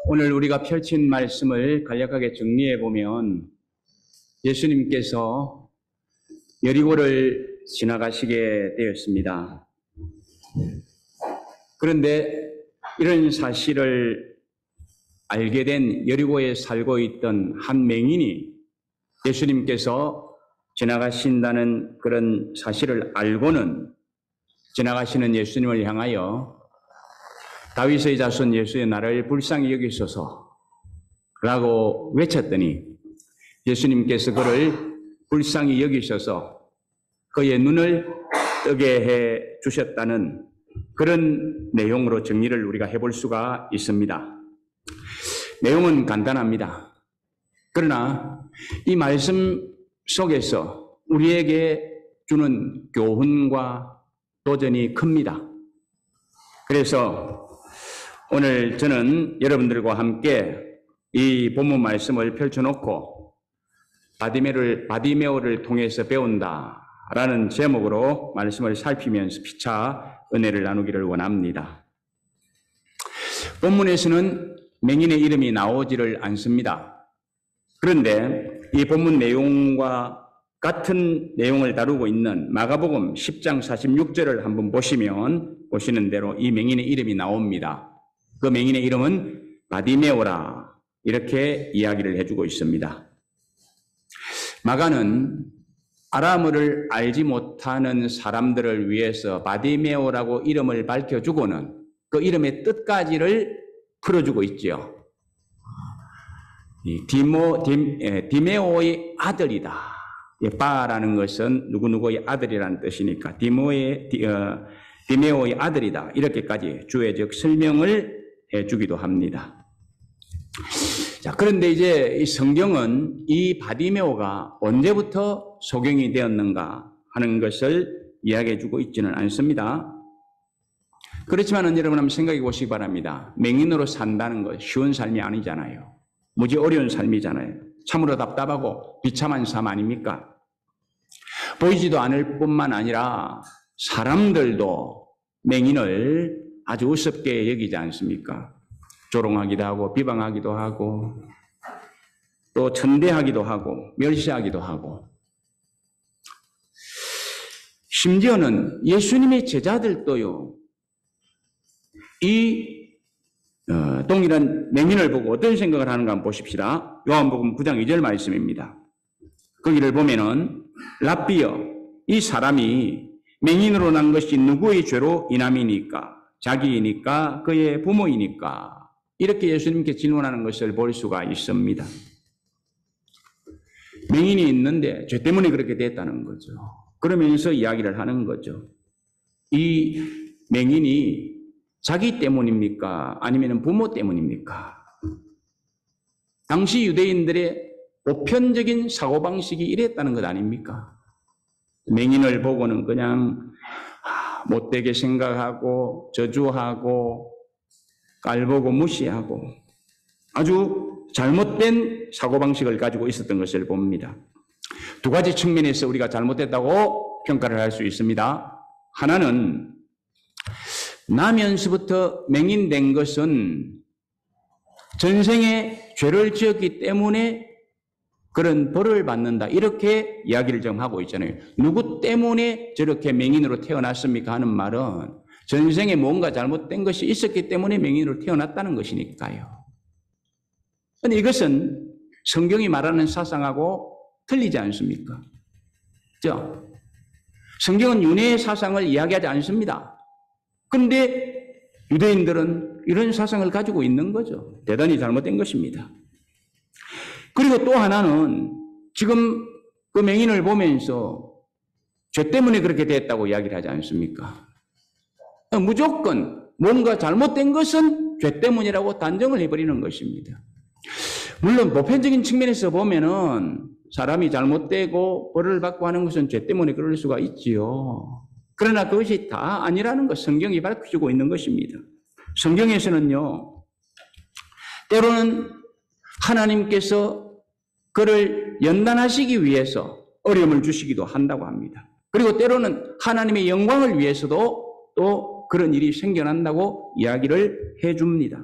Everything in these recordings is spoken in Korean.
오늘 우리가 펼친 말씀을 간략하게 정리해 보면 예수님께서 여리고를 지나가시게 되었습니다. 그런데 이런 사실을 알게 된 여리고에 살고 있던 한 맹인이 예수님께서 지나가신다는 그런 사실을 알고는 지나가시는 예수님을 향하여 다윗의 자손 예수의 나라를 불쌍히 여기소서 라고 외쳤더니 예수님께서 그를 불쌍히 여기셔서 그의 눈을 뜨게 해 주셨다는 그런 내용으로 정리를 우리가 해볼 수가 있습니다. 내용은 간단합니다. 그러나 이 말씀 속에서 우리에게 주는 교훈과 도전이 큽니다. 그래서 오늘 저는 여러분들과 함께 이 본문 말씀을 펼쳐놓고 바디메오를 통해서 배운다라는 제목으로 말씀을 살피면서 피차 은혜를 나누기를 원합니다. 본문에서는 맹인의 이름이 나오지를 않습니다. 그런데 이 본문 내용과 같은 내용을 다루고 있는 마가복음 10장 46절을 한번 보시면 보시는 대로 이 맹인의 이름이 나옵니다. 그 맹인의 이름은 바디메오라 이렇게 이야기를 해주고 있습니다. 마가는 아람어를 알지 못하는 사람들을 위해서 바디메오라고 이름을 밝혀주고는 그 이름의 뜻까지를 풀어주고 있지요. 디메오의 아들이다. 바라는 것은 누구누구의 아들이라는 뜻이니까 디메오의 아들이다. 이렇게까지 주어적 설명을 해주기도 합니다. 자, 그런데 이제 이 성경은 이 바디메오가 언제부터 소경이 되었는가 하는 것을 이야기해주고 있지는 않습니다. 그렇지만은 여러분 한번 생각해 보시기 바랍니다. 맹인으로 산다는 것 쉬운 삶이 아니잖아요. 무지 어려운 삶이잖아요. 참으로 답답하고 비참한 삶 아닙니까? 보이지도 않을 뿐만 아니라 사람들도 맹인을 아주 우습게 여기지 않습니까? 조롱하기도 하고 비방하기도 하고 또 천대하기도 하고 멸시하기도 하고 심지어는 예수님의 제자들도요. 이 동일한 맹인을 보고 어떤 생각을 하는가 한번 보십시다. 요한복음 9장 2절 말씀입니다. 거기를 보면은 랍비여 이 사람이 맹인으로 난 것이 누구의 죄로 인함이니까 자기이니까 그의 부모이니까 이렇게 예수님께 질문하는 것을 볼 수가 있습니다. 맹인이 있는데 죄 때문에 그렇게 됐다는 거죠. 그러면서 이야기를 하는 거죠. 이 맹인이 자기 때문입니까? 아니면 부모 때문입니까? 당시 유대인들의 보편적인 사고방식이 이랬다는 것 아닙니까? 맹인을 보고는 그냥 못되게 생각하고 저주하고 깔보고 무시하고 아주 잘못된 사고방식을 가지고 있었던 것을 봅니다. 두 가지 측면에서 우리가 잘못됐다고 평가를 할 수 있습니다. 하나는 나면서부터 맹인된 것은 전생에 죄를 지었기 때문에 그런 벌을 받는다. 이렇게 이야기를 좀 하고 있잖아요. 누구 때문에 저렇게 맹인으로 태어났습니까? 하는 말은 전생에 뭔가 잘못된 것이 있었기 때문에 맹인으로 태어났다는 것이니까요. 그런데 이것은 성경이 말하는 사상하고 틀리지 않습니까? 그렇죠? 성경은 윤회의 사상을 이야기하지 않습니다. 그런데 유대인들은 이런 사상을 가지고 있는 거죠. 대단히 잘못된 것입니다. 그리고 또 하나는 지금 그 맹인을 보면서 죄 때문에 그렇게 됐다고 이야기를 하지 않습니까? 무조건 뭔가 잘못된 것은 죄 때문이라고 단정을 해버리는 것입니다. 물론 보편적인 측면에서 보면은 사람이 잘못되고 벌을 받고 하는 것은 죄 때문에 그럴 수가 있지요. 그러나 그것이 다 아니라는 것 성경이 밝혀주고 있는 것입니다. 성경에서는요, 때로는 하나님께서 그를 연단하시기 위해서 어려움을 주시기도 한다고 합니다. 그리고 때로는 하나님의 영광을 위해서도 또 그런 일이 생겨난다고 이야기를 해줍니다.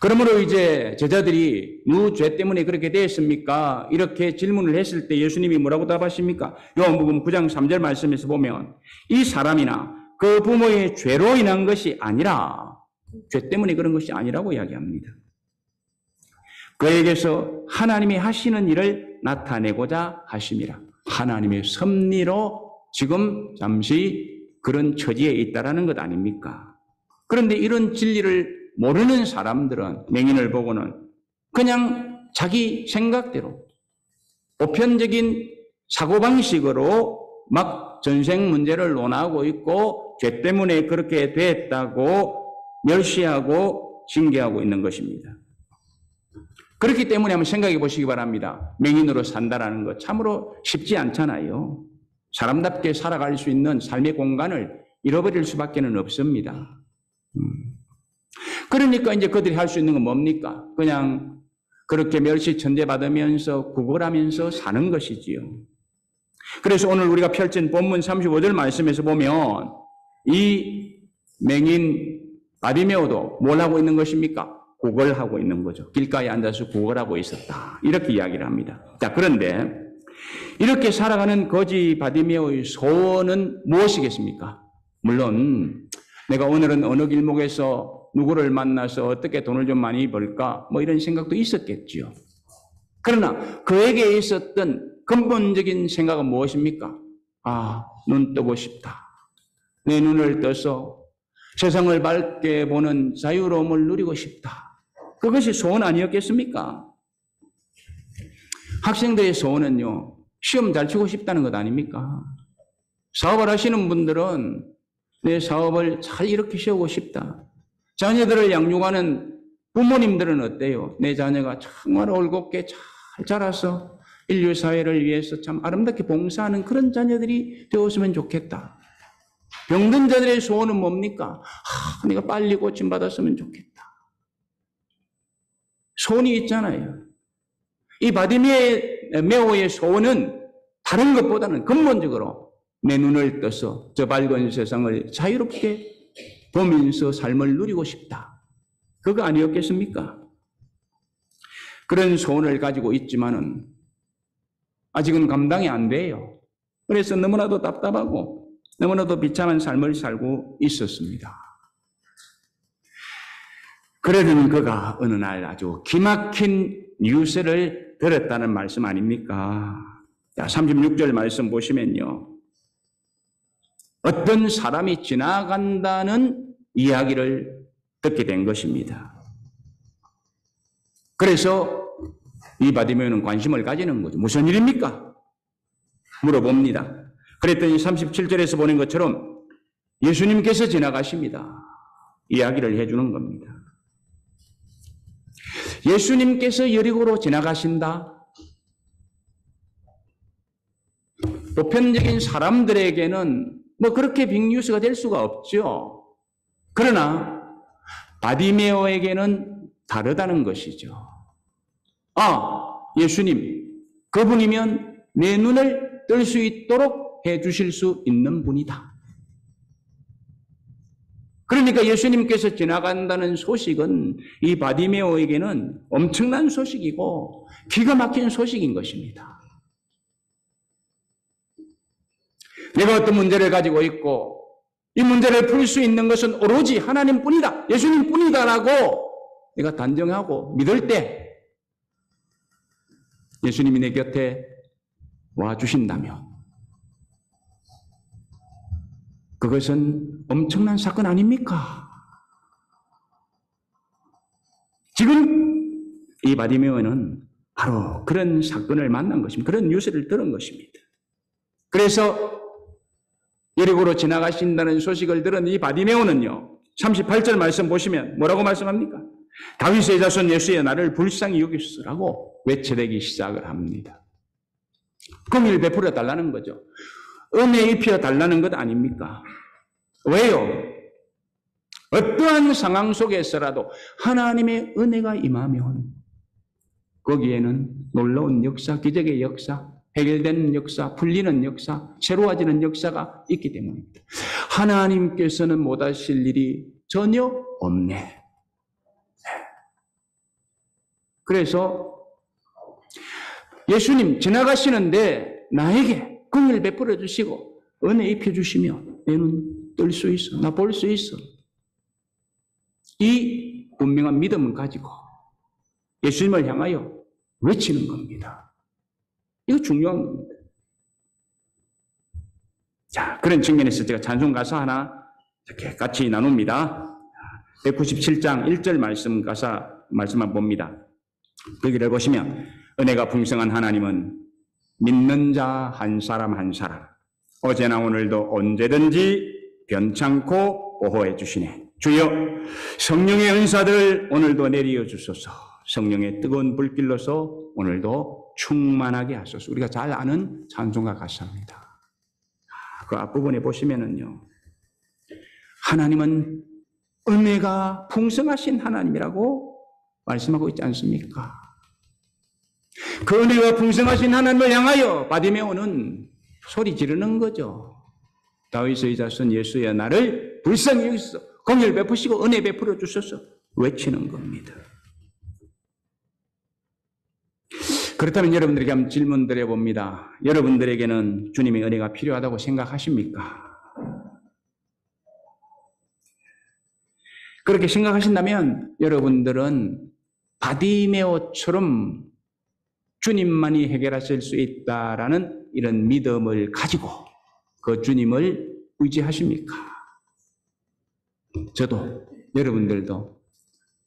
그러므로 이제 제자들이 누구 죄 때문에 그렇게 되었습니까? 이렇게 질문을 했을 때 예수님이 뭐라고 답하십니까? 요한복음 9장 3절 말씀에서 보면 이 사람이나 그 부모의 죄로 인한 것이 아니라 죄 때문에 그런 것이 아니라고 이야기합니다. 그에게서 하나님이 하시는 일을 나타내고자 하심이라. 하나님의 섭리로 지금 잠시 그런 처지에 있다라는 것 아닙니까? 그런데 이런 진리를 모르는 사람들은 맹인을 보고는 그냥 자기 생각대로 보편적인 사고방식으로 막 전생 문제를 논하고 있고 죄 때문에 그렇게 됐다고 멸시하고 징계하고 있는 것입니다. 그렇기 때문에 한번 생각해 보시기 바랍니다. 맹인으로 산다라는 것 참으로 쉽지 않잖아요. 사람답게 살아갈 수 있는 삶의 공간을 잃어버릴 수밖에 없습니다. 그러니까 이제 그들이 할 수 있는 건 뭡니까? 그냥 그렇게 멸시 천대받으면서 구걸하면서 사는 것이지요. 그래서 오늘 우리가 펼친 본문 35절 말씀에서 보면 이 맹인 바디메오도 뭘 하고 있는 것입니까? 구걸하고 있는 거죠. 길가에 앉아서 구걸하고 있었다. 이렇게 이야기를 합니다. 자, 그런데 이렇게 살아가는 거지 바디메오의 소원은 무엇이겠습니까? 물론 내가 오늘은 어느 길목에서 누구를 만나서 어떻게 돈을 좀 많이 벌까? 뭐 이런 생각도 있었겠지요. 그러나 그에게 있었던 근본적인 생각은 무엇입니까? 아, 눈 뜨고 싶다. 내 눈을 떠서 세상을 밝게 보는 자유로움을 누리고 싶다. 그것이 소원 아니었겠습니까? 학생들의 소원은요, 시험 잘 치고 싶다는 것 아닙니까? 사업을 하시는 분들은 내 사업을 잘 이렇게 세우고 싶다. 자녀들을 양육하는 부모님들은 어때요? 내 자녀가 정말 올곧게 잘 자라서 인류 사회를 위해서 참 아름답게 봉사하는 그런 자녀들이 되었으면 좋겠다. 병든 자들의 소원은 뭡니까? 내가 빨리 고침받았으면 좋겠다. 소원이 있잖아요. 이 바디메오의 소원은 다른 것보다는 근본적으로 내 눈을 떠서 저 밝은 세상을 자유롭게 보면서 삶을 누리고 싶다. 그거 아니었겠습니까? 그런 소원을 가지고 있지만은 아직은 감당이 안 돼요. 그래서 너무나도 답답하고 너무나도 비참한 삶을 살고 있었습니다. 그러던 그가 어느 날 아주 기막힌 유세를 들었다는 말씀 아닙니까? 자, 36절 말씀 보시면요. 어떤 사람이 지나간다는 이야기를 듣게 된 것입니다. 그래서 이 바디메오는 관심을 가지는 거죠. 무슨 일입니까? 물어봅니다. 그랬더니 37절에서 보는 것처럼 예수님께서 지나가십니다. 이야기를 해주는 겁니다. 예수님께서 여리고로 지나가신다. 보편적인 사람들에게는 뭐 그렇게 빅뉴스가 될 수가 없죠. 그러나 바디메오에게는 다르다는 것이죠. 아, 예수님, 그분이면 내 눈을 뜰 수 있도록 해주실 수 있는 분이다. 그러니까 예수님께서 지나간다는 소식은 이 바디메오에게는 엄청난 소식이고 기가 막힌 소식인 것입니다. 내가 어떤 문제를 가지고 있고 이 문제를 풀 수 있는 것은 오로지 하나님뿐이다, 예수님뿐이다라고 내가 단정하고 믿을 때 예수님이 내 곁에 와주신다면 그것은 엄청난 사건 아닙니까? 지금 이 바디메오는 바로 그런 사건을 만난 것입니다. 그런 뉴스를 들은 것입니다. 그래서 여리고로 지나가신다는 소식을 들은 이 바디메오는요, 38절 말씀 보시면 뭐라고 말씀합니까? 다윗의 자손 예수여 나를 불쌍히 여기시라고 외쳐대기 시작을 합니다. 공의를 베풀어 달라는 거죠. 은혜 입혀 달라는 것 아닙니까? 왜요? 어떠한 상황 속에서라도 하나님의 은혜가 임하면 거기에는 놀라운 역사, 기적의 역사, 해결되는 역사, 풀리는 역사, 새로워지는 역사가 있기 때문입니다. 하나님께서는 못하실 일이 전혀 없네. 그래서 예수님 지나가시는데 나에게 긍휼 베풀어 주시고 은혜 입혀 주시면 내 눈 뜰 수 있어. 나 볼 수 있어. 이 분명한 믿음을 가지고 예수님을 향하여 외치는 겁니다. 이거 중요한 겁니다. 자, 그런 측면에서 제가 찬송 가사 하나 이렇게 같이 나눕니다. 197장 1절 말씀 가사 말씀만 봅니다. 거기를 보시면 은혜가 풍성한 하나님은 믿는 자 한 사람 한 사람 어제나 오늘도 언제든지 변창고 보호해 주시네. 주여 성령의 은사들 오늘도 내려 주소서. 성령의 뜨거운 불길로서 오늘도 충만하게 하소서. 우리가 잘 아는 찬송가 가사입니다. 그 앞부분에 보시면은요, 하나님은 은혜가 풍성하신 하나님이라고 말씀하고 있지 않습니까? 그 은혜가 풍성하신 하나님을 향하여 바디메오는 소리 지르는 거죠. 다윗의 자손 예수여 나를 불쌍히 여기서 긍휼 베푸시고 은혜 베풀어 주셔서 외치는 겁니다. 그렇다면 여러분들에게 한번 질문 드려봅니다. 여러분들에게는 주님의 은혜가 필요하다고 생각하십니까? 그렇게 생각하신다면 여러분들은 바디메오처럼 주님만이 해결하실 수 있다라는 이런 믿음을 가지고 그 주님을 의지하십니까? 저도 여러분들도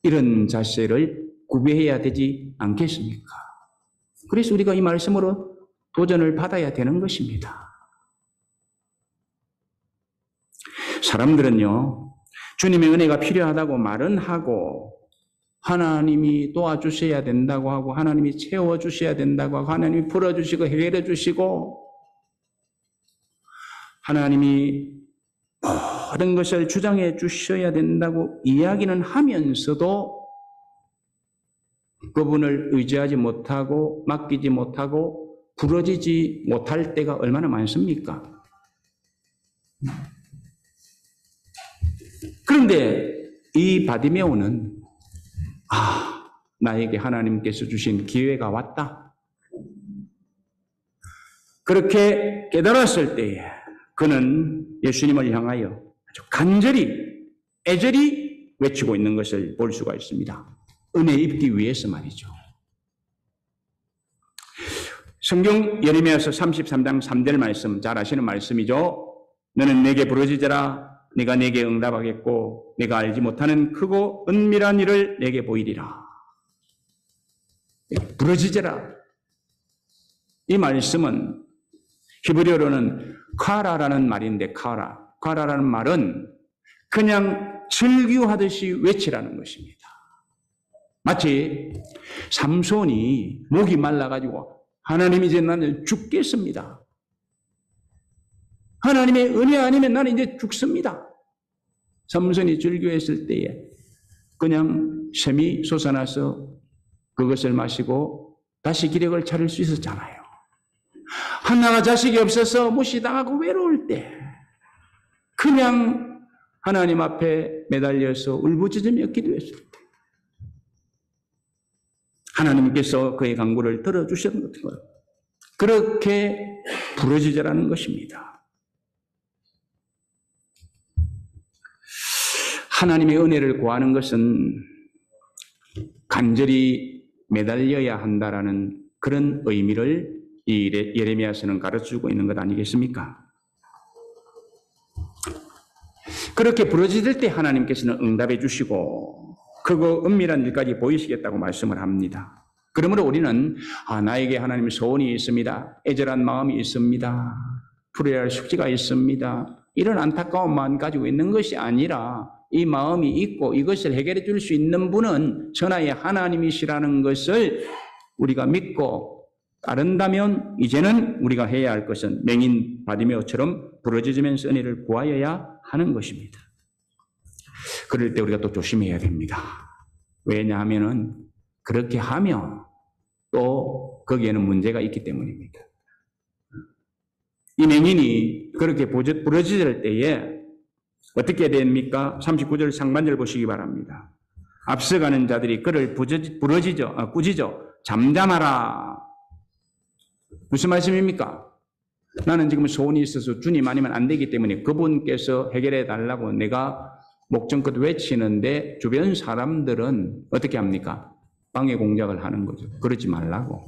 이런 자세를 구비해야 되지 않겠습니까? 그래서 우리가 이 말씀으로 도전을 받아야 되는 것입니다. 사람들은요, 주님의 은혜가 필요하다고 말은 하고 하나님이 도와주셔야 된다고 하고 하나님이 채워주셔야 된다고 하고 하나님이 풀어주시고 해결해 주시고 하나님이 모든 것을 주장해 주셔야 된다고 이야기는 하면서도 그분을 의지하지 못하고 맡기지 못하고 부러지지 못할 때가 얼마나 많습니까? 그런데 이 바디메오는 나에게 하나님께서 주신 기회가 왔다. 그렇게 깨달았을 때에 그는 예수님을 향하여 아주 간절히 애절히 외치고 있는 것을 볼 수가 있습니다. 은혜 입기 위해서 말이죠. 성경 예레미야서 33장 3절 말씀 잘 아시는 말씀이죠. 너는 내게 부르짖으라 내가 내게 응답하겠고 내가 알지 못하는 크고 은밀한 일을 내게 보이리라. 부르짖으라. 이 말씀은 히브리어로는 카라라는 말인데 카라라는 말은 그냥 절규하듯이 외치라는 것입니다. 마치 삼손이 목이 말라가지고 하나님 이제 나는 죽겠습니다. 하나님의 은혜 아니면 나는 이제 죽습니다. 삼손이 절규했을 때에 그냥 샘이 솟아나서 그것을 마시고 다시 기력을 차릴 수 있었잖아요. 하나가 자식이 없어서 무시당하고 외로울 때 그냥 하나님 앞에 매달려서 울부짖으며 기도했을 때 하나님께서 그의 간구를 들어주셨던 거예요. 그렇게 부르짖으라는 것입니다. 하나님의 은혜를 구하는 것은 간절히 매달려야 한다라는 그런 의미를 이 예레미야서는 가르쳐주고 있는 것 아니겠습니까? 그렇게 부르짖을 때 하나님께서는 응답해 주시고 그거 은밀한 일까지 보이시겠다고 말씀을 합니다. 그러므로 우리는 나에게 하나님의 소원이 있습니다. 애절한 마음이 있습니다. 풀어야 할 숙제가 있습니다. 이런 안타까운 마음 가지고 있는 것이 아니라 이 마음이 있고 이것을 해결해 줄 수 있는 분은 천하의 하나님이시라는 것을 우리가 믿고 따른다면 이제는 우리가 해야 할 것은 맹인 바디메오처럼 부르짖으면서 은혜를 구하여야 하는 것입니다. 그럴 때 우리가 또 조심해야 됩니다. 왜냐하면은 그렇게 하면 또 거기에는 문제가 있기 때문입니다. 이 맹인이 그렇게 부르짖을 때에 어떻게 됩니까? 39절 상반절 보시기 바랍니다. 앞서가는 자들이 그를 꾸짖어 잠잠하라. 무슨 말씀입니까? 나는 지금 소원이 있어서 주님 아니면 안 되기 때문에 그분께서 해결해 달라고 내가 목전껏 외치는데 주변 사람들은 어떻게 합니까? 방해 공작을 하는 거죠. 그러지 말라고.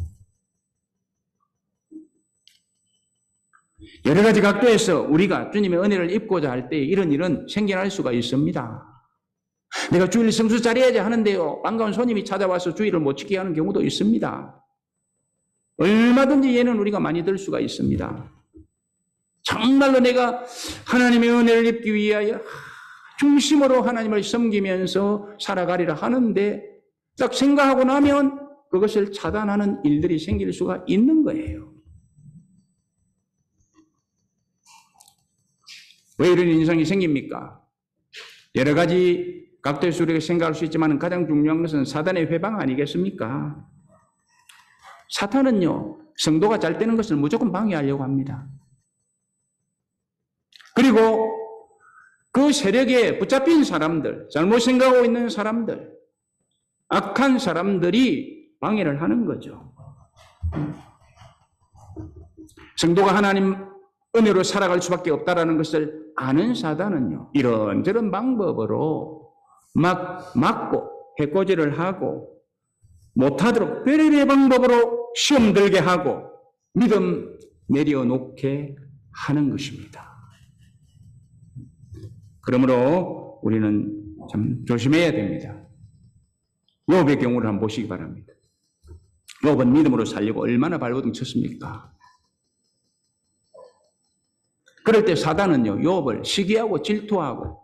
여러 가지 각도에서 우리가 주님의 은혜를 입고자 할 때 이런 일은 생겨날 수가 있습니다. 내가 주일 성수 잘해야지 하는데요, 반가운 손님이 찾아와서 주일을 못 지키게 하는 경우도 있습니다. 얼마든지 예는 우리가 많이 들 수가 있습니다. 정말로 내가 하나님의 은혜를 입기 위하여 중심으로 하나님을 섬기면서 살아가리라 하는데 딱 생각하고 나면 그것을 차단하는 일들이 생길 수가 있는 거예요. 왜 이런 인상이 생깁니까? 여러 가지 각도에서 우리가 생각할 수 있지만 가장 중요한 것은 사단의 회방 아니겠습니까? 사탄은요, 성도가 잘 되는 것을 무조건 방해하려고 합니다. 그리고 그 세력에 붙잡힌 사람들, 잘못 생각하고 있는 사람들, 악한 사람들이 방해를 하는 거죠. 성도가 하나님 은혜로 살아갈 수밖에 없다는 것을 아는 사단은요, 이런저런 방법으로 막고 해코지를 하고 못하도록 별의별 방법으로 시험 들게 하고 믿음 내려놓게 하는 것입니다. 그러므로 우리는 참 조심해야 됩니다. 욥의 경우를 한번 보시기 바랍니다. 욥은 믿음으로 살려고 얼마나 발버둥 쳤습니까? 그럴 때 사단은요, 욥을 시기하고 질투하고,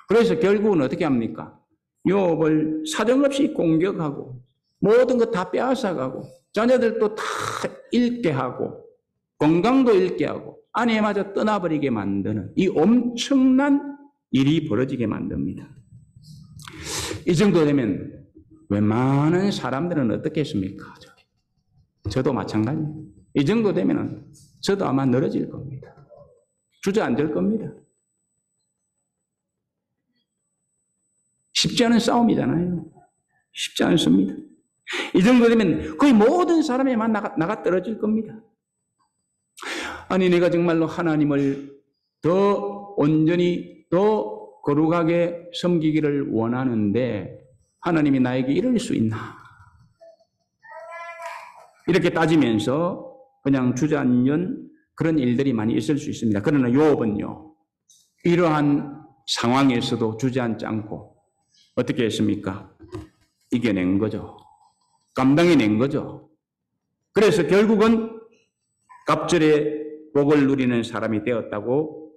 그래서 결국은 어떻게 합니까? 욥을 사정없이 공격하고 모든 것 다 빼앗아가고 자녀들도 다 잃게 하고 건강도 잃게 하고 아내마저 떠나버리게 만드는 이 엄청난 일이 벌어지게 만듭니다. 이 정도 되면 웬만한 사람들은 어떻겠습니까? 저도 마찬가지예요. 이 정도 되면 저도 아마 늘어질 겁니다. 주저앉을 겁니다. 쉽지 않은 싸움이잖아요. 쉽지 않습니다. 이 정도 되면 거의 모든 사람에만 나가 떨어질 겁니다. 아니, 내가 정말로 하나님을 더 온전히, 더 거룩하게 섬기기를 원하는데 하나님이 나에게 이럴 수 있나? 이렇게 따지면서 그냥 주저앉는 그런 일들이 많이 있을 수 있습니다. 그러나 욥은요, 이러한 상황에서도 주저앉지 않고 어떻게 했습니까? 이겨낸 거죠. 감당해낸 거죠. 그래서 결국은 갑절의 복을 누리는 사람이 되었다고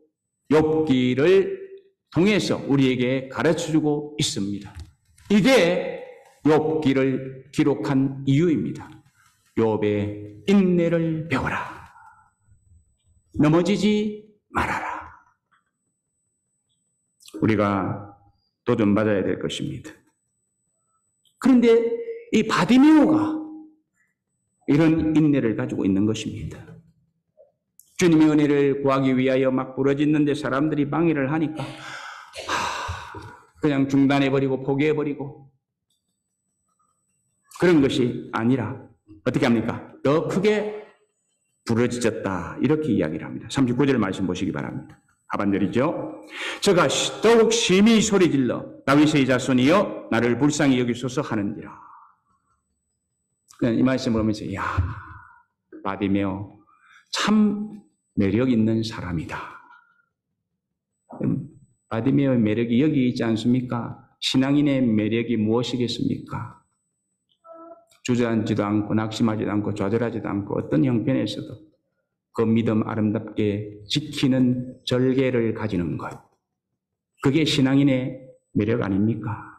욥기를 통해서 우리에게 가르쳐주고 있습니다. 이게 욥기를 기록한 이유입니다. 욥의 인내를 배워라. 넘어지지 말아라. 우리가 도전받아야 될 것입니다. 그런데 이 바디메오가 이런 인내를 가지고 있는 것입니다. 주님의 은혜를 구하기 위하여 막 부러지는데 사람들이 방해를 하니까 그냥 중단해버리고 포기해버리고 그런 것이 아니라 어떻게 합니까? 더 크게 부러졌다 이렇게 이야기를 합니다. 39절 말씀 보시기 바랍니다. 하반절이죠. 저가 더욱 심히 소리질러 다윗의 자손이여 나를 불쌍히 여기소서 하는지라. 그냥 이 말씀을 보면서 야, 바디메오 참 매력 있는 사람이다. 바디메오의 매력이 여기 있지 않습니까? 신앙인의 매력이 무엇이겠습니까? 주저앉지도 않고 낙심하지도 않고 좌절하지도 않고 어떤 형편에서도 그 믿음 아름답게 지키는 절개를 가지는 것. 그게 신앙인의 매력 아닙니까?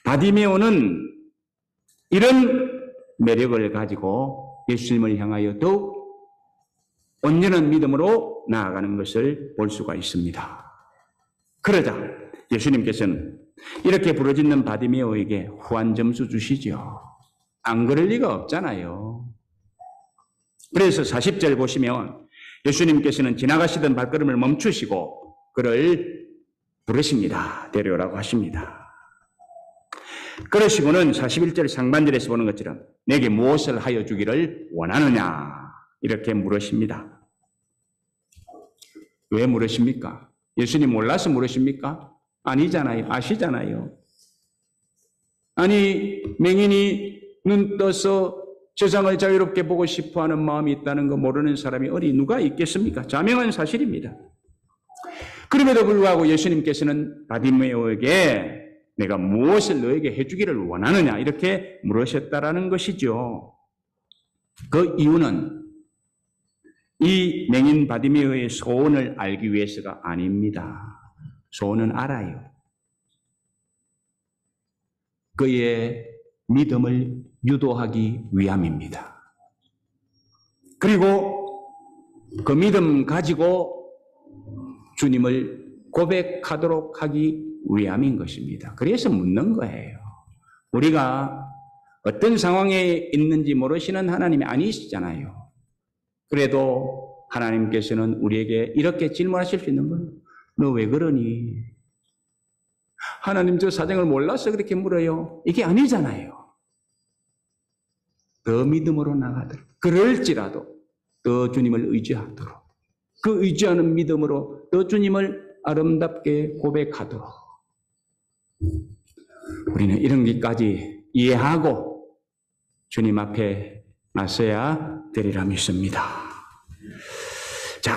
바디메오는 이런 매력을 가지고 예수님을 향하여 더욱 온전한 믿음으로 나아가는 것을 볼 수가 있습니다. 그러자 예수님께서는 이렇게 부러지는 바디메오에게 후한 점수 주시죠. 안 그럴 리가 없잖아요. 그래서 40절 보시면 예수님께서는 지나가시던 발걸음을 멈추시고 그를 부르십니다. 데려오라고 하십니다. 그러시고는 41절 상반절에서 보는 것처럼 내게 무엇을 하여 주기를 원하느냐 이렇게 물으십니다. 왜 물으십니까? 예수님 몰라서 물으십니까? 아니잖아요. 아시잖아요. 아니 맹인이 눈 떠서 세상을 자유롭게 보고 싶어하는 마음이 있다는 거 모르는 사람이 어디 누가 있겠습니까? 자명한 사실입니다. 그럼에도 불구하고 예수님께서는 바디메오에게 내가 무엇을 너에게 해주기를 원하느냐 이렇게 물으셨다라는 것이죠. 그 이유는 이 맹인 바디메오의 소원을 알기 위해서가 아닙니다. 소원은 알아요. 그의 믿음을 유도하기 위함입니다. 그리고 그 믿음 가지고 주님을 고백하도록 하기 위함인 것입니다. 그래서 묻는 거예요. 우리가 어떤 상황에 있는지 모르시는 하나님이 아니시잖아요. 그래도 하나님께서는 우리에게 이렇게 질문하실 수 있는 거예요. 너 왜 그러니? 하나님 저 사정을 몰라서 그렇게 물어요. 이게 아니잖아요. 더 믿음으로 나가도록. 그럴지라도 더 주님을 의지하도록. 그 의지하는 믿음으로 더 주님을 아름답게 고백하도록. 우리는 이런 것까지 이해하고 주님 앞에 나서야 되리라 믿습니다. 자,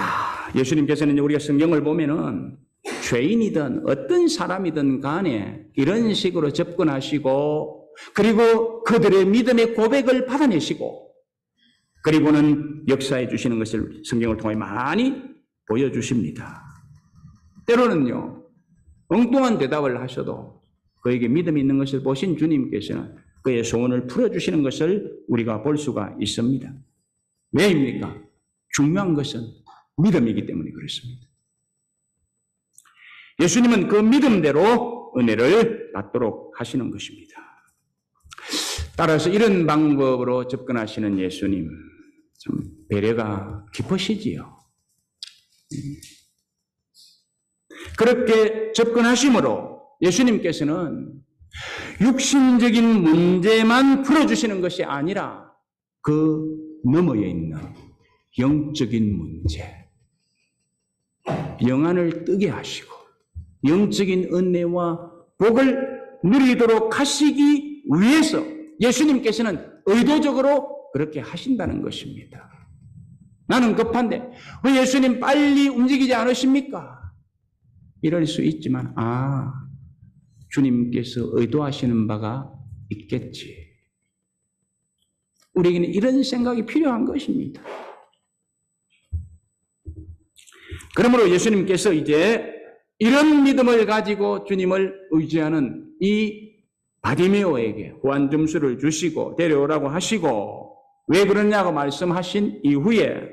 예수님께서는 우리가 성경을 보면은 죄인이든 어떤 사람이든 간에 이런 식으로 접근하시고 그리고 그들의 믿음의 고백을 받아내시고 그리고는 역사해 주시는 것을 성경을 통해 많이 보여주십니다. 때로는요, 엉뚱한 대답을 하셔도 그에게 믿음이 있는 것을 보신 주님께서는 그의 소원을 풀어주시는 것을 우리가 볼 수가 있습니다. 왜입니까? 중요한 것은 믿음이기 때문에 그렇습니다. 예수님은 그 믿음대로 은혜를 받도록 하시는 것입니다. 따라서 이런 방법으로 접근하시는 예수님, 좀 배려가 깊으시지요. 그렇게 접근하심으로 예수님께서는 육신적인 문제만 풀어주시는 것이 아니라 그 너머에 있는 영적인 문제, 영안을 뜨게 하시고 영적인 은혜와 복을 누리도록 하시기 위해서 예수님께서는 의도적으로 그렇게 하신다는 것입니다. 나는 급한데 왜 예수님 빨리 움직이지 않으십니까? 이럴 수 있지만 주님께서 의도하시는 바가 있겠지. 우리에게는 이런 생각이 필요한 것입니다. 그러므로 예수님께서 이제 이런 믿음을 가지고 주님을 의지하는 이 바디메오에게 후환점수를 주시고 데려오라고 하시고 왜 그러냐고 말씀하신 이후에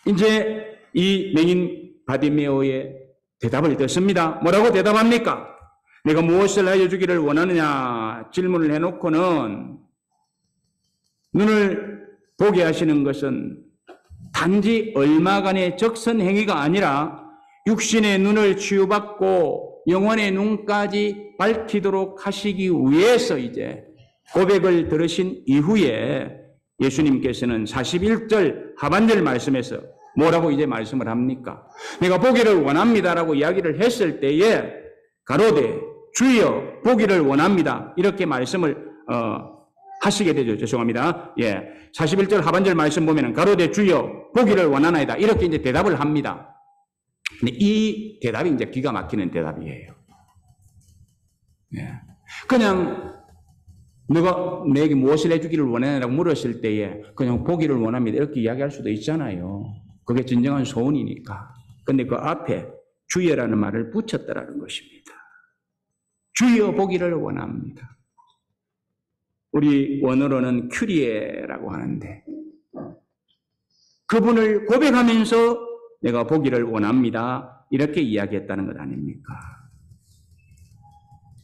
이제 이 맹인 바디메오의 대답을 듣습니다. 뭐라고 대답합니까? 내가 무엇을 하여 주기를 원하느냐 질문을 해놓고는 눈을 보게 하시는 것은 단지 얼마간의 적선 행위가 아니라 육신의 눈을 치유받고 영혼의 눈까지 밝히도록 하시기 위해서 이제 고백을 들으신 이후에 예수님께서는 41절 하반절 말씀에서 뭐라고 이제 말씀을 합니까? 내가 보기를 원합니다라고 이야기를 했을 때에 가로되 주여 보기를 원합니다. 이렇게 말씀을 하시게 되죠. 죄송합니다. 41절 하반절 말씀 보면은 가로되 주여 보기를 원하나이다. 이렇게 이제 대답을 합니다. 근데 이 대답이 이제 기가 막히는 대답이에요. 그냥 너가 내게 무엇을 해주기를 원하냐고 물었을 때에 그냥 보기를 원합니다. 이렇게 이야기할 수도 있잖아요. 그게 진정한 소원이니까. 근데 그 앞에 주여라는 말을 붙였다라는 것입니다. 주여 보기를 원합니다. 우리 원어로는 큐리에라고 하는데 그분을 고백하면서 내가 보기를 원합니다. 이렇게 이야기했다는 것 아닙니까?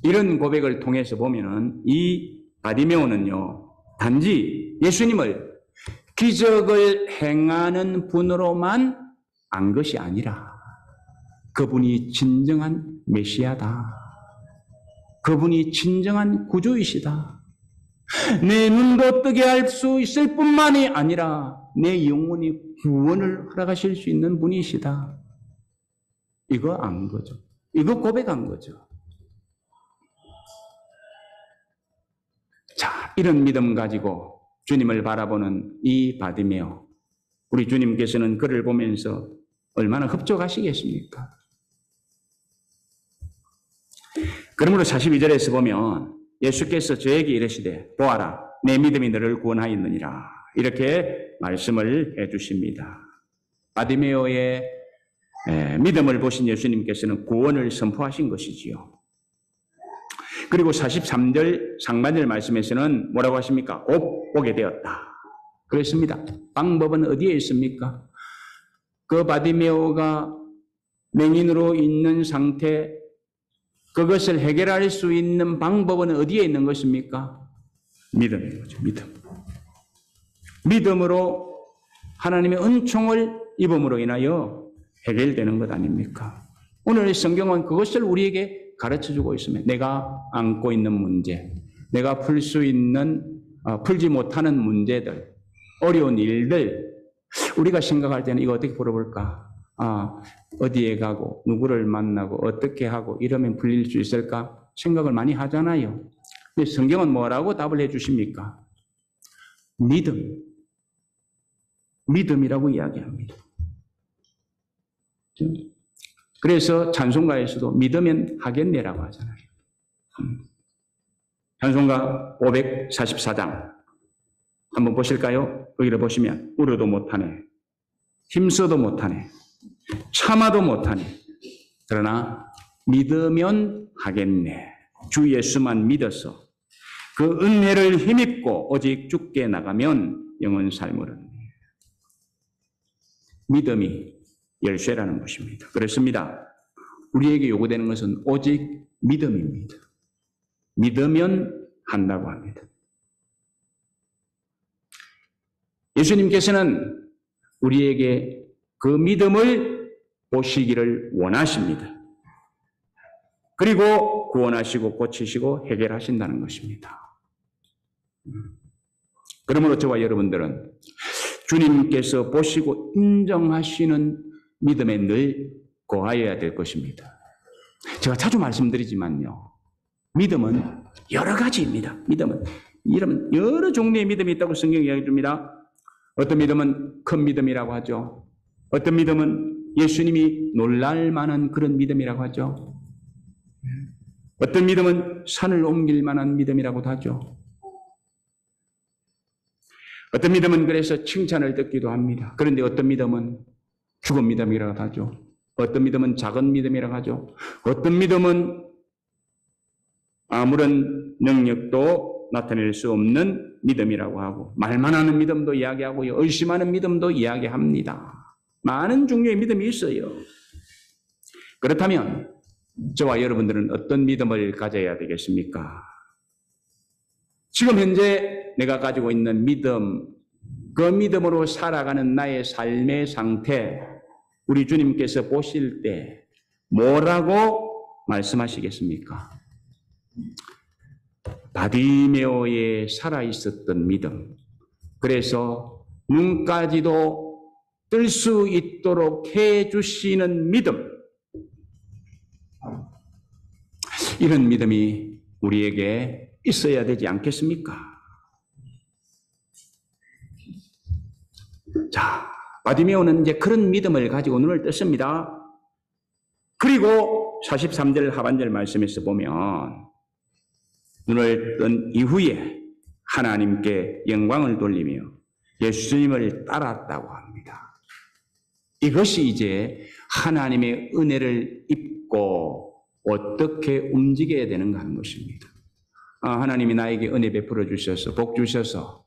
이런 고백을 통해서 보면은 이 바디메오는요, 단지 예수님을 기적을 행하는 분으로만 안 것이 아니라 그분이 진정한 메시아다. 그분이 진정한 구주이시다. 내 눈도 뜨게 할 수 있을 뿐만이 아니라 내 영혼이 구원을 허락하실 수 있는 분이시다. 이거 안 거죠. 이거 고백한 거죠. 자, 이런 믿음 가지고 주님을 바라보는 이 바디메오, 우리 주님께서는 그를 보면서 얼마나 흡족하시겠습니까? 그러므로 42절에서 보면 예수께서 저에게 이르시되 보아라 내 믿음이 너를 구원하였느니라 이렇게 말씀을 해주십니다. 바디메오의 믿음을 보신 예수님께서는 구원을 선포하신 것이지요. 그리고 43절 상반절 말씀에서는 뭐라고 하십니까? 곧 보게 되었다. 그랬습니다. 방법은 어디에 있습니까? 그 바디메오가 맹인으로 있는 상태, 그것을 해결할 수 있는 방법은 어디에 있는 것입니까? 믿음인 거죠. 믿음. 믿음으로 하나님의 은총을 입음으로 인하여 해결되는 것 아닙니까? 오늘 성경은 그것을 우리에게 가르쳐주고 있습니다. 내가 안고 있는 문제, 내가 풀 수 있는, 풀지 못하는 문제들, 어려운 일들, 우리가 생각할 때는 이거 어떻게 풀어볼까? 어디에 가고, 누구를 만나고, 어떻게 하고, 이러면 풀릴 수 있을까? 생각을 많이 하잖아요. 근데 성경은 뭐라고 답을 해 주십니까? 믿음. 믿음이라고 이야기합니다. 그래서 찬송가에서도 믿으면 하겠네라고 하잖아요. 찬송가 544장 한번 보실까요? 거기를 보시면 울어도 못하네, 힘써도 못하네, 참아도 못하네, 그러나 믿으면 하겠네. 주 예수만 믿어서 그 은혜를 힘입고 오직 죽게 나가면 영원 삶을 얻네. 믿음이 열쇠라는 것입니다. 그렇습니다. 우리에게 요구되는 것은 오직 믿음입니다. 믿으면 한다고 합니다. 예수님께서는 우리에게 그 믿음을 보시기를 원하십니다. 그리고 구원하시고 고치시고 해결하신다는 것입니다. 그러므로 저와 여러분들은 주님께서 보시고 인정하시는 믿음에 늘 거하여야 될 것입니다. 제가 자주 말씀드리지만요, 믿음은 여러 가지입니다. 믿음은 여러 종류의 믿음이 있다고 성경이 이야기해 줍니다. 어떤 믿음은 큰 믿음이라고 하죠. 어떤 믿음은 예수님이 놀랄 만한 그런 믿음이라고 하죠. 어떤 믿음은 산을 옮길 만한 믿음이라고도 하죠. 어떤 믿음은 그래서 칭찬을 듣기도 합니다. 그런데 어떤 믿음은 죽은 믿음이라고 하죠. 어떤 믿음은 작은 믿음이라고 하죠. 어떤 믿음은 아무런 능력도 나타낼 수 없는 믿음이라고 하고, 말만 하는 믿음도 이야기하고요, 의심하는 믿음도 이야기합니다. 많은 종류의 믿음이 있어요. 그렇다면 저와 여러분들은 어떤 믿음을 가져야 되겠습니까? 지금 현재 내가 가지고 있는 믿음, 그 믿음으로 살아가는 나의 삶의 상태, 우리 주님께서 보실 때 뭐라고 말씀하시겠습니까? 바디메오에 살아있었던 믿음, 그래서 눈까지도 뜰 수 있도록 해주시는 믿음, 이런 믿음이 우리에게 있어야 되지 않겠습니까? 자, 바디메오는 이제 그런 믿음을 가지고 눈을 떴습니다. 그리고 43절 하반절 말씀에서 보면 눈을 뜬 이후에 하나님께 영광을 돌리며 예수님을 따랐다고 합니다. 이것이 이제 하나님의 은혜를 입고 어떻게 움직여야 되는가 하는 것입니다. 하나님이 나에게 은혜 베풀어 주셔서, 복 주셔서,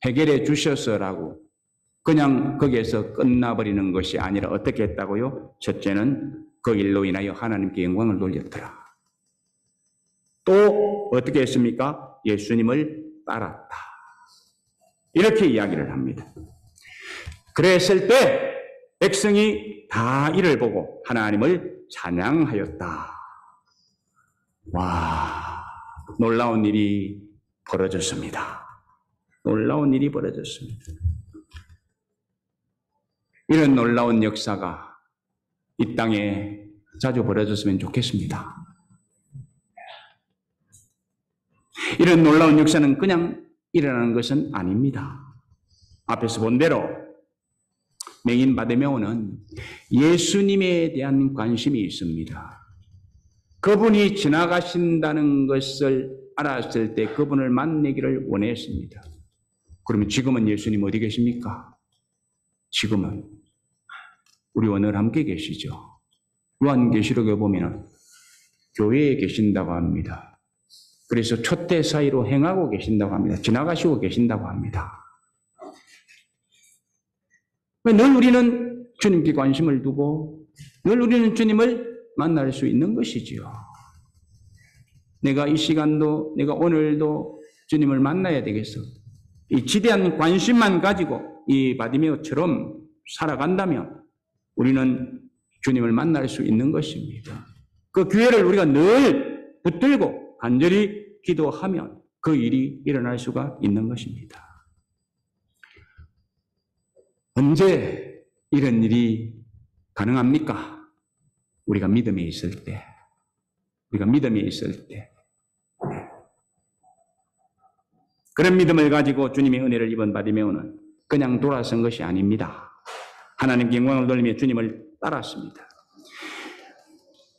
해결해 주셔서라고 그냥 거기에서 끝나버리는 것이 아니라 어떻게 했다고요? 첫째는 그 일로 인하여 하나님께 영광을 돌렸더라. 또 어떻게 했습니까? 예수님을 따랐다. 이렇게 이야기를 합니다. 그랬을 때 백성이 다 이를 보고 하나님을 찬양하였다. 와, 놀라운 일이 벌어졌습니다. 놀라운 일이 벌어졌습니다. 이런 놀라운 역사가 이 땅에 자주 벌어졌으면 좋겠습니다. 이런 놀라운 역사는 그냥 일어나는 것은 아닙니다. 앞에서 본 대로 맹인 바디메오는 예수님에 대한 관심이 있습니다. 그분이 지나가신다는 것을 알았을 때 그분을 만나기를 원했습니다. 그러면 지금은 예수님 어디 계십니까? 지금은 우리와 늘 함께 계시죠. 요한계시록에 보면 교회에 계신다고 합니다. 그래서 촛대 사이로 행하고 계신다고 합니다. 지나가시고 계신다고 합니다. 늘 우리는 주님께 관심을 두고 늘 우리는 주님을 만날 수 있는 것이지요. 내가 이 시간도 내가 오늘도 주님을 만나야 되겠어. 이 지대한 관심만 가지고 이 바디메오처럼 살아간다면 우리는 주님을 만날 수 있는 것입니다. 그 기회를 우리가 늘 붙들고 간절히 기도하면 그 일이 일어날 수가 있는 것입니다. 언제 이런 일이 가능합니까? 우리가 믿음에 있을 때. 우리가 믿음에 있을 때. 그런 믿음을 가지고 주님의 은혜를 입은 바디메오는 그냥 돌아선 것이 아닙니다. 하나님께 영광을 돌리며 주님을 따랐습니다.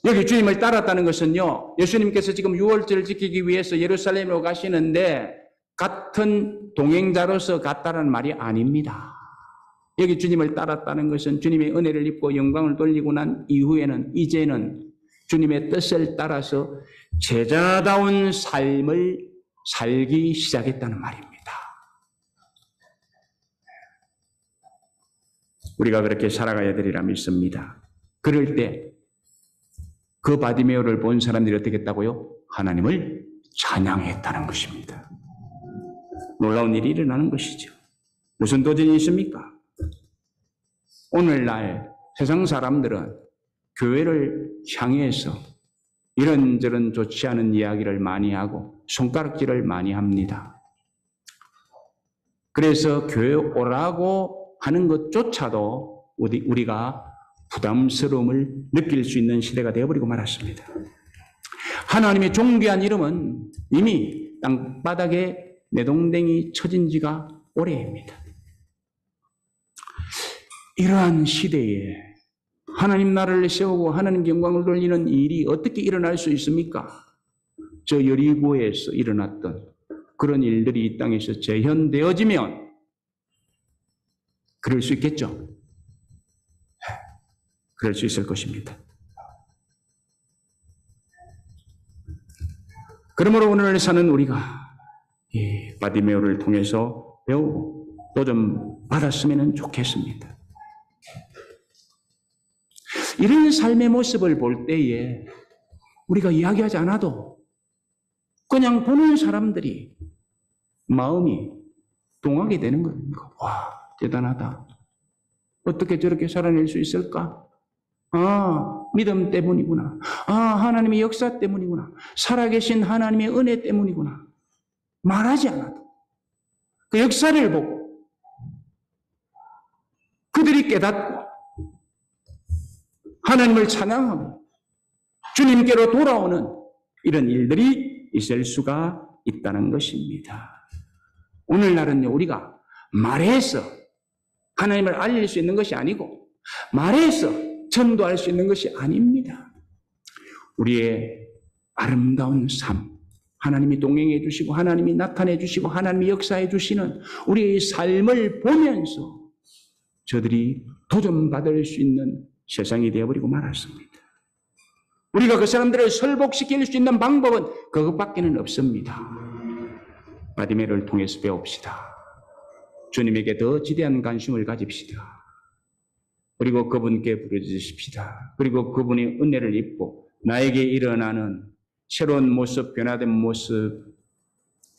여기 주님을 따랐다는 것은요, 예수님께서 지금 유월절을 지키기 위해서 예루살렘으로 가시는데 같은 동행자로서 갔다는 말이 아닙니다. 여기 주님을 따랐다는 것은 주님의 은혜를 입고 영광을 돌리고 난 이후에는 이제는 주님의 뜻을 따라서 제자다운 삶을 살기 시작했다는 말입니다. 우리가 그렇게 살아가야 되리라 믿습니다. 그럴 때 그 바디메오를 본 사람들이 어떻게 했다고요? 하나님을 찬양했다는 것입니다. 놀라운 일이 일어나는 것이죠. 무슨 도전이 있습니까? 오늘날 세상 사람들은 교회를 향해서 이런저런 좋지 않은 이야기를 많이 하고 손가락질을 많이 합니다. 그래서 교회 오라고 하는 것조차도 우리가 부담스러움을 느낄 수 있는 시대가 되어버리고 말았습니다. 하나님의 존귀한 이름은 이미 땅바닥에 내동댕이 쳐진 지가 오래입니다. 이러한 시대에 하나님 나라를 세우고 하나님 영광을 돌리는 일이 어떻게 일어날 수 있습니까? 저 여리고에서 일어났던 그런 일들이 이 땅에서 재현되어지면 그럴 수 있겠죠? 그럴 수 있을 것입니다. 그러므로 오늘 사는 우리가 이 바디메오를 통해서 배우고 또 좀 받았으면 좋겠습니다. 이런 삶의 모습을 볼 때에 우리가 이야기하지 않아도 그냥 보는 사람들이 마음이 동하게 되는 겁니다. 와, 대단하다. 어떻게 저렇게 살아낼 수 있을까? 아, 믿음 때문이구나. 아, 하나님의 역사 때문이구나. 살아계신 하나님의 은혜 때문이구나. 말하지 않아도 그 역사를 보고 그들이 깨닫고 하나님을 찬양하고 주님께로 돌아오는 이런 일들이 있을 수가 있다는 것입니다. 오늘날은요, 우리가 말해서 하나님을 알릴 수 있는 것이 아니고 말해서 전도할 수 있는 것이 아닙니다. 우리의 아름다운 삶, 하나님이 동행해 주시고 하나님이 나타내 주시고 하나님이 역사해 주시는 우리의 삶을 보면서 저들이 도전받을 수 있는 세상이 되어버리고 말았습니다. 우리가 그 사람들을 설복시킬 수 있는 방법은 그것밖에는 없습니다. 바디메오를 통해서 배웁시다. 주님에게 더 지대한 관심을 가집시다. 그리고 그분께 부르짖으십시다. 그리고 그분의 은혜를 입고 나에게 일어나는 새로운 모습, 변화된 모습,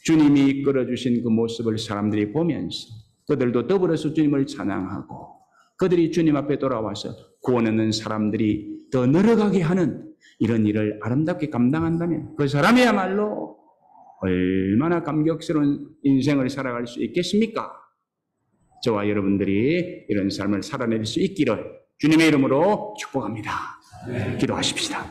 주님이 이끌어주신 그 모습을 사람들이 보면서 그들도 더불어서 주님을 찬양하고 그들이 주님 앞에 돌아와서 구원 얻는 사람들이 더 늘어가게 하는 이런 일을 아름답게 감당한다면 그 사람이야말로 얼마나 감격스러운 인생을 살아갈 수 있겠습니까? 저와 여러분들이 이런 삶을 살아낼 수 있기를 주님의 이름으로 축복합니다. 기도하십시다.